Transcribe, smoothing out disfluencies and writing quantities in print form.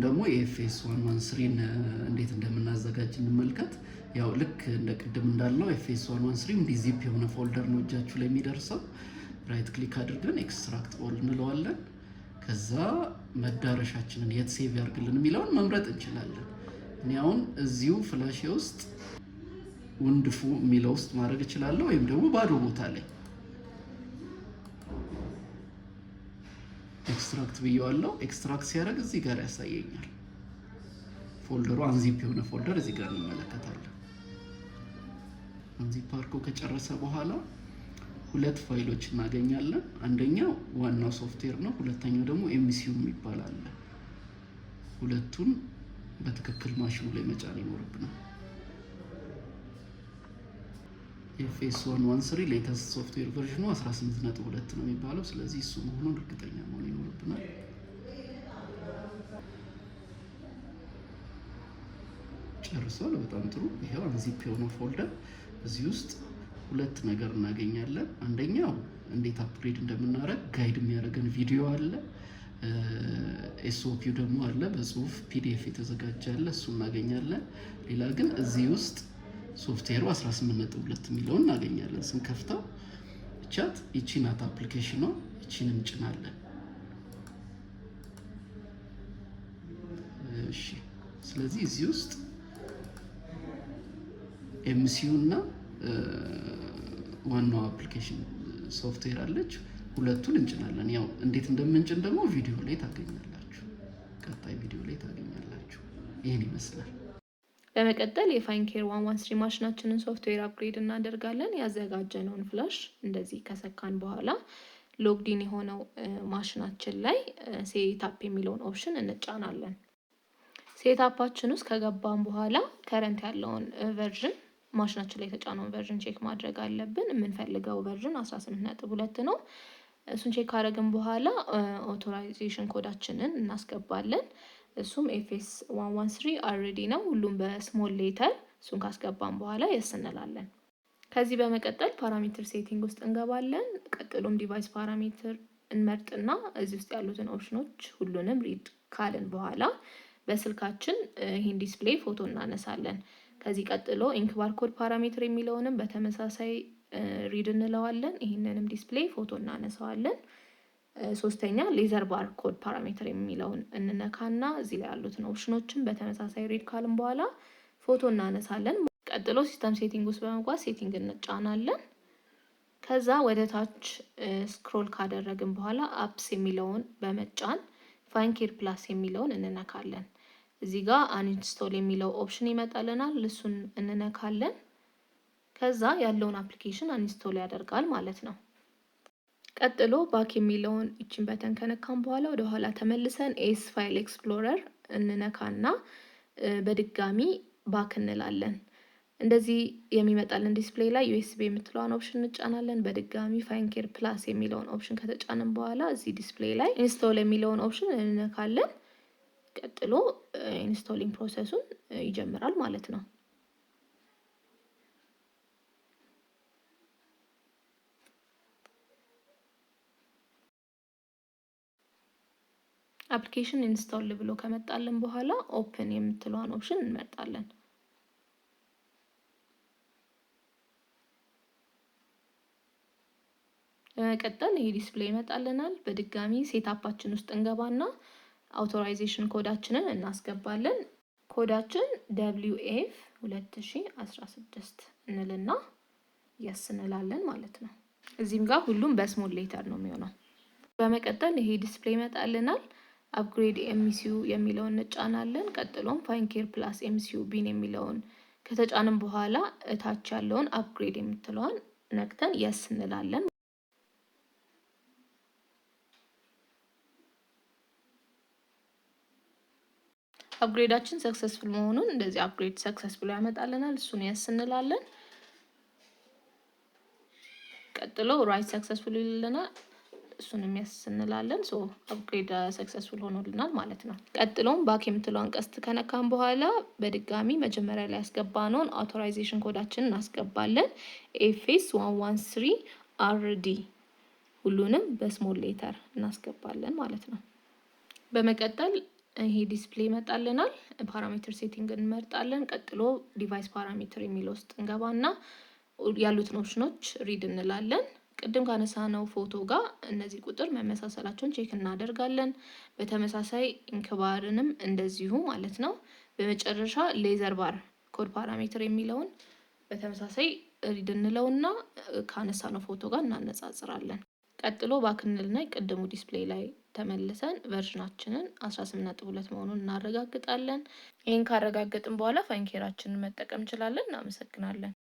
ደግሞ የኤፍኤስ 113ን እንዴት እንደምናዘጋጅ እንመልከት። ያው ልክ እንደ ቅድም እንዳልነው ኤፍኤስ 113 እንዲህ ዚፕ የሆነ ፎልደር ነው እጃችሁ ላይ የሚደርሰው። ራይት ክሊክ አድርገን ኤክስትራክት ኦል እንለዋለን። ከዛ መዳረሻችንን የት ሴቭ ያርግልን የሚለውን መምረጥ እንችላለን። እኔ አሁን እዚሁ ፍላሽ ውስጥ ውንድፉ የሚለው ውስጥ ማድረግ እችላለሁ፣ ወይም ደግሞ ባዶ ቦታ ላይ ኤክስትራክት ብየዋለሁ። ኤክስትራክት ሲያደርግ እዚህ ጋር ያሳየኛል። ፎልደሩ አንዚፕ የሆነ ፎልደር እዚህ ጋር እንመለከታለን። አንዚፕ አድርጎ ከጨረሰ በኋላ ሁለት ፋይሎች እናገኛለን። አንደኛው ዋናው ሶፍትዌር ነው፣ ሁለተኛው ደግሞ ኤምሲዩ የሚባል አለ። ሁለቱን በትክክል ማሽኑ ላይ መጫን ይኖርብናል። ኤፍኤስ 113 ሌተስት ሶፍትዌር ቨርዥኑ 18.2 ነው የሚባለው። ስለዚህ እሱ መሆኑን እርግጠኛ መሆን ይኖርብናል። ጨርሷል። በጣም ጥሩ። ይሄው አንዚፕ የሆነ ፎልደር እዚህ ውስጥ ሁለት ነገር እናገኛለን። አንደኛው እንዴት አፕግሬድ እንደምናደርግ ጋይድ የሚያደርገን ቪዲዮ አለ። ኤስኦፒው ደግሞ አለ፣ በጽሁፍ ፒዲኤፍ የተዘጋጀ አለ፣ እሱ እናገኛለን። ሌላ ግን እዚህ ውስጥ ሶፍትዌሩ 18.2 የሚለውን እናገኛለን። ስንከፍተው ቻት ይቺ ናት አፕሊኬሽኗ፣ ይቺን እንጭናለን። እሺ፣ ስለዚህ እዚህ ውስጥ ኤምሲዩ እና ዋናው አፕሊኬሽን ሶፍትዌር አለች። ሁለቱን እንጭናለን። ያው እንዴት እንደምንጭን ደግሞ ቪዲዮ ላይ ታገኛላችሁ፣ ቀጣይ ቪዲዮ ላይ ታገኛላችሁ። ይህን ይመስላል። በመቀጠል የፋይንኬር 113 ማሽናችንን ሶፍትዌር አፕግሬድ እናደርጋለን። ያዘጋጀነውን ፍላሽ እንደዚህ ከሰካን በኋላ ሎግዲን የሆነው ማሽናችን ላይ ሴትአፕ የሚለውን ኦፕሽን እንጫናለን። ሴትአፓችን ውስጥ ከገባን በኋላ ከረንት ያለውን ቨርዥን ማሽናችን ላይ የተጫነውን ቨርዥን ቼክ ማድረግ አለብን። የምንፈልገው ቨርዥን 18.2 ነው። እሱን ቼክ ካደረግን በኋላ ኦቶራይዜሽን ኮዳችንን እናስገባለን። እሱም ኤፍኤስ 113 አልሬዲ ነው፣ ሁሉም በስሞል ሌተር። እሱን ካስገባን በኋላ የስ እንላለን። ከዚህ በመቀጠል ፓራሜትር ሴቲንግ ውስጥ እንገባለን። ቀጥሎም ዲቫይስ ፓራሜትር እንመርጥና እዚህ ውስጥ ያሉትን ኦፕሽኖች ሁሉንም ሪድ ካልን በኋላ በስልካችን ይህን ዲስፕሌይ ፎቶ እናነሳለን። ከዚህ ቀጥሎ ኢንክ ባርኮድ ፓራሜትር የሚለውንም በተመሳሳይ ሪድ እንለዋለን። ይህንንም ዲስፕሌይ ፎቶ እናነሳዋለን። ሶስተኛ ሌዘር ባርኮድ ፓራሜትር የሚለውን እንነካና እዚህ ላይ ያሉትን ኦፕሽኖችን በተመሳሳይ ሪድ ካልን በኋላ ፎቶ እናነሳለን። ቀጥሎ ሲስተም ሴቲንግ ውስጥ በመግባት ሴቲንግ እንጫናለን። ከዛ ወደ ታች ስክሮል ካደረግን በኋላ አፕስ የሚለውን በመጫን ፋይንኬር ፕላስ የሚለውን እንነካለን። እዚህ ጋር አንኢንስቶል የሚለው ኦፕሽን ይመጣልናል። እሱን እንነካለን። ከዛ ያለውን አፕሊኬሽን አንኢንስቶል ያደርጋል ማለት ነው። ቀጥሎ ባክ የሚለውን እቺን በተን ከነካን በኋላ ወደ ኋላ ተመልሰን ኤስ ፋይል ኤክስፕሎረር እንነካና በድጋሚ ባክ እንላለን። እንደዚህ የሚመጣልን ዲስፕሌይ ላይ ዩኤስቢ የምትለውን ኦፕሽን እንጫናለን። በድጋሚ ፋይንኬር ፕላስ የሚለውን ኦፕሽን ከተጫንን በኋላ እዚህ ዲስፕሌይ ላይ ኢንስቶል የሚለውን ኦፕሽን እንነካለን። ቀጥሎ ኢንስቶሊንግ ፕሮሰሱን ይጀምራል ማለት ነው። አፕሊኬሽን ኢንስቶል ብሎ ከመጣልን በኋላ ኦፕን የምትለውን ኦፕሽን እንመርጣለን። በመቀጠል ይሄ ዲስፕሌይ ይመጣልናል። በድጋሚ ሴትአፓችን ውስጥ እንገባና አውቶራይዜሽን ኮዳችንን እናስገባለን። ኮዳችን WF 2016 እንልና የስ እንላለን ማለት ነው። እዚህም ጋር ሁሉም በስሞል ሌተር ነው የሚሆነው። በመቀጠል ይሄ ዲስፕሌይ ይመጣልናል። አፕግሬድ ኤምሲዩ የሚለውን እንጫናለን። ቀጥሎም ፋይንኬር ፕላስ ኤምሲዩ ቢን የሚለውን ከተጫንን በኋላ እታች ያለውን አፕግሬድ የምትለውን ነክተን የስ እንላለን። አፕግሬዳችን ሰክሰስፉል መሆኑን እንደዚህ አፕግሬድ ሰክሰስፉል ያመጣልናል። እሱን የስ እንላለን። ቀጥሎ ራይት ሰክሰስፉል ይልናል። እሱንም የስ እንላለን። ሶ አፕግሬድ ሰክሰስፉል ሆኖልናል ማለት ነው። ቀጥሎም ባክ የምትለውን ቀስት ከነካን በኋላ በድጋሚ መጀመሪያ ላይ ያስገባነውን አውቶራይዜሽን ኮዳችንን እናስገባለን። ኤፍኤስ 113 RD ሁሉንም በስሞል ሌተር እናስገባለን ማለት ነው። በመቀጠል ይሄ ዲስፕሌይ ይመጣልናል። ፓራሜትር ሴቲንግ እንመርጣለን። ቀጥሎ ዲቫይስ ፓራሜትር የሚለው ውስጥ እንገባና ያሉትን ኦፕሽኖች ሪድ እንላለን። ቅድም ካነሳነው ፎቶ ጋር እነዚህ ቁጥር መመሳሰላቸውን ቼክ እናደርጋለን። በተመሳሳይ ኢንክባርንም እንደዚሁ ማለት ነው። በመጨረሻ ሌዘር ባር ኮድ ፓራሜትር የሚለውን በተመሳሳይ ሪድ እንለውና ካነሳነው ፎቶ ጋር እናነጻጽራለን። ቀጥሎ ባክንልና ቅድሙ ዲስፕሌይ ላይ ተመልሰን ቨርዥናችንን 18.2 መሆኑን እናረጋግጣለን። ይህን ካረጋገጥን በኋላ ፋይንኬራችንን መጠቀም እንችላለን። እናመሰግናለን።